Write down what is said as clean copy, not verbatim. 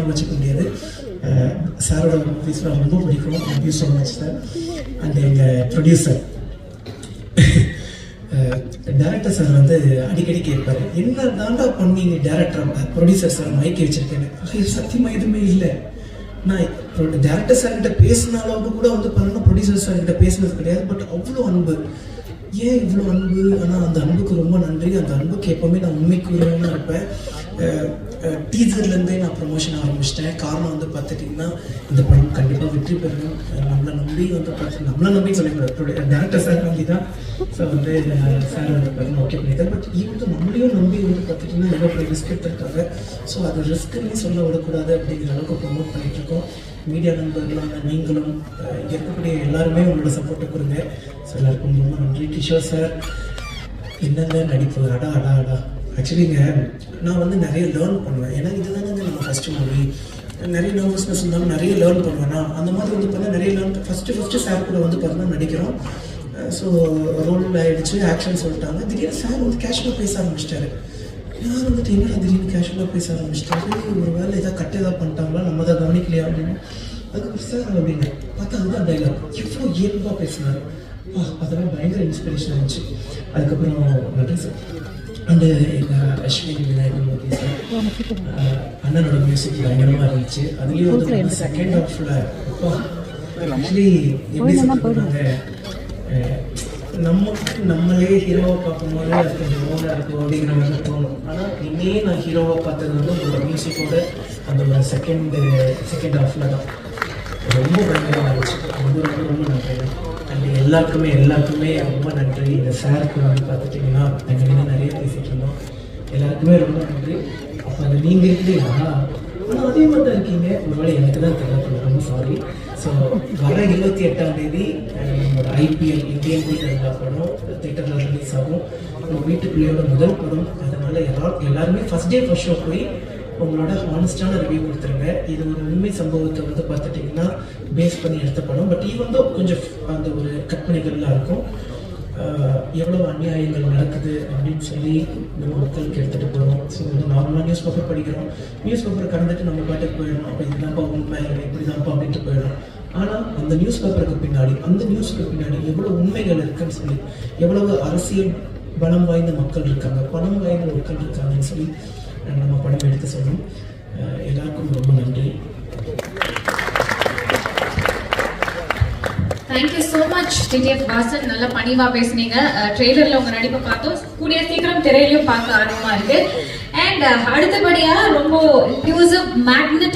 ஞாபகம் வச்சுக்க முடியாது. சாரோட மூவிஸ் ரொம்ப பிடிக்கும். Thank you so much sir. And எங்கள் ப்ரொடியூசர் டேரக்டர் சார் வந்து அடிக்கடி கேட்பாரு, என்ன தாண்டா பண்ணீங்க டேரக்டர் ப்ரொடியூசர் சார் மைக்கை வச்சிருக்கேன்னு. சத்தியமாக எதுவுமே இல்லை. நான் டேரக்டர் சார்கிட்ட பேசின அளவுக்கு கூட வந்து பார்த்தீங்கன்னா ப்ரொடியூசர் சார்கிட்ட பேசினது கிடையாது. பட் அவ்வளோ அன்பு, ஏன் இவ்வளோ அன்பு? ஆனால் அந்த அன்புக்கு ரொம்ப நன்றி. அந்த அன்புக்கு எப்போவுமே நான் உண்மைக்குரியவனாக இருப்பேன். டீசர்லேருந்தே நான் ப்ரொமோஷன் ஆரம்பிச்சிட்டேன். காரணம் வந்து பார்த்துட்டிங்கன்னா இந்த படம் கண்டிப்பாக வெற்றி பெறணும். நம்மளை நம்பி வந்து பார்த்து நம்மளை நம்பி சொல்லிக்கூடாது, டேரக்டர் சார் நம்பி தான். ஸோ வந்து சார் வந்து பார்த்தீங்கன்னா ஓகே பண்ணியிருக்காரு. பட் இவங்க நம்மளையும் நம்பி வந்து பார்த்துட்டிங்கன்னா எவ்வளோ பெரிய ரிஸ்க் எடுத்துருக்காங்க. ஸோ அது ரிஸ்க்குன்னு சொல்ல விடக்கூடாது அப்படிங்கிற அளவுக்கு ப்ரொமோட் பண்ணிகிட்ருக்கோம். மீடியா நண்பர்களான நீங்களும் இங்கே இருக்கக்கூடிய எல்லாருமே உங்களோட சப்போர்ட்டை கொடுங்க. ஸோ எல்லாருக்கும் ரொம்ப நன்றி. கிஷோர் சார் என்னங்க நடிப்பு, அடா அடா அடா. ஆக்சுவலிங்க நான் வந்து நிறைய லேர்ன் பண்ணுவேன். ஏன்னா இதுதானே நம்ம ஃபஸ்ட்டு மூவி. நிறைய நர்வஸ்னஸ் இருந்தாலும் நிறைய லேர்ன் பண்ணுவேன்னா அந்த மாதிரி வந்து பார்த்தீங்கன்னா நிறைய லேர்ன் ஃபஸ்ட்டு சார் கூட வந்து பார்த்தீங்கன்னா நடிக்கிறோம். ஸோ ரோல் ஆகிடுச்சு, ஆக்ஷன் சொல்லிட்டாங்க. திடீர்னு சார் வந்து கேஷுவலாக பேச ஆரம்பிச்சிட்டாரு. யார் வந்துட்டு என்னடா திடீர்னு கேஷுவலாக பேச ஆரம்பிச்சிட்டாரு, ஒரு வேலை ஏதாவது கட் ஏதாவது பண்ணிட்டாங்களா, நம்ம தான் கவனிக்கலையா அப்படின்னு. அதுக்கப்புறம் சார் அப்படின்னு பார்த்தா அதுதான் டைலாக் எவ்வளோ இயல்பாக பேசினார். அதெல்லாம் பயங்கர இன்ஸ்பிரேஷன் ஆகிடுச்சு. அதுக்கப்புறம் நன்றி சார். அண்டு எங்கள் அஸ்வினி விநாயகர் மூர்த்தி சார், அண்ணனோட மியூசிக் பயங்கரமாக இருந்துச்சு. அதுலேயும் வந்து செகண்ட் ஹாஃபில் ஆக்சுவலி எப்படி சொல்லுவாங்க, நம்மளே ஹீரோவை பார்க்கும்போது அது கொஞ்சம் ஓவராக இருக்கும் அப்படிங்கிற மாதிரி தோணும். ஆனால் இன்னையே நான் ஹீரோவாக பார்த்தது வந்து உங்களோட மியூசிக்கோட அந்த ஒரு செகண்ட் ஹாஃபில் தான். ரொம்ப பயங்கரமாக இருந்துச்சு. ரொம்ப ரொம்ப ரொம்ப நன்றி. அண்ட் எல்லாருக்குமே ரொம்ப நன்றி. இந்த சாருக்கு வந்து பார்த்துட்டிங்கன்னா நாங்கள் நிறைய பேசிகிட்டு இருந்தோம். எல்லாருக்குமே ரொம்ப நன்றி. அப்போ அது நீங்கள் இருக்கீங்களா? ஆனால் அதே மாதிரி தான் இருக்கீங்க. ஒருவேளை எனக்கு தான் தெரியல, ரொம்ப சாரி. ஸோ வர 28ஆம் தேதி நம்மளோட IPL இந்தியன் வீட்டர் படம் தேட்டரில் ரிலீஸ் ஆகும். நம்ம வீட்டுக்குள்ளேயோட முதல் படம். அதனால் எல்லாருமே ஃபஸ்ட் டே ஃபஸ்ட் ஷோ போய் உங்களோட ஹானஸ்டான ரிவ்யூ கொடுத்துருங்க. இது ஒரு உண்மை சம்பவத்தை வந்து பார்த்துட்டிங்கன்னா பேஸ் பண்ணி எடுத்த படம். பட் ஈவன் தான் கொஞ்சம் அந்த ஒரு கற்பனைகள்லாம் இருக்கும். எவ்வளோ அநியாயங்கள் நடக்குது அப்படின்னு சொல்லி நம்ம மக்களுக்கு எடுத்துகிட்டு போகிறோம். ஸோ வந்து நார்மலாக நியூஸ் பேப்பர் படிக்கிறோம், நியூஸ் பேப்பரை கடந்துட்டு நம்ம பாட்டுக்கு போயிடணும். அப்போ இதுதான்ப்பா உண்மை, இப்படி தான்ப்பா அப்படின்ட்டு போயிடணும். ஆனால் அந்த நியூஸ் பேப்பருக்கு பின்னாடி, அந்த நியூஸுக்கு பின்னாடி எவ்வளோ உண்மைகள் இருக்குன்னு சொல்லி, எவ்வளவு அரசியல் பலம் வாய்ந்த மக்கள் இருக்காங்க, பணம் வாய்ந்த மக்கள் இருக்காங்கன்னு சொல்லி நம்ம படம் எடுத்து சொல்லணும். எல்லாருக்கும் ரொம்ப நன்றி. Thank you so much TTF Vasan. நல்லா பணிவா பேசுனீங்க. ட்ரெய்லர்ல உங்க நடிப்பை பார்த்தோம். கூடிய சீக்கிரம் திரையிலையும் பார்க்க ஆர்வமா இருக்கு. அண்ட் அடுத்தபடியா ரொம்ப இன்க்ளூசிவ் மேக்னெட்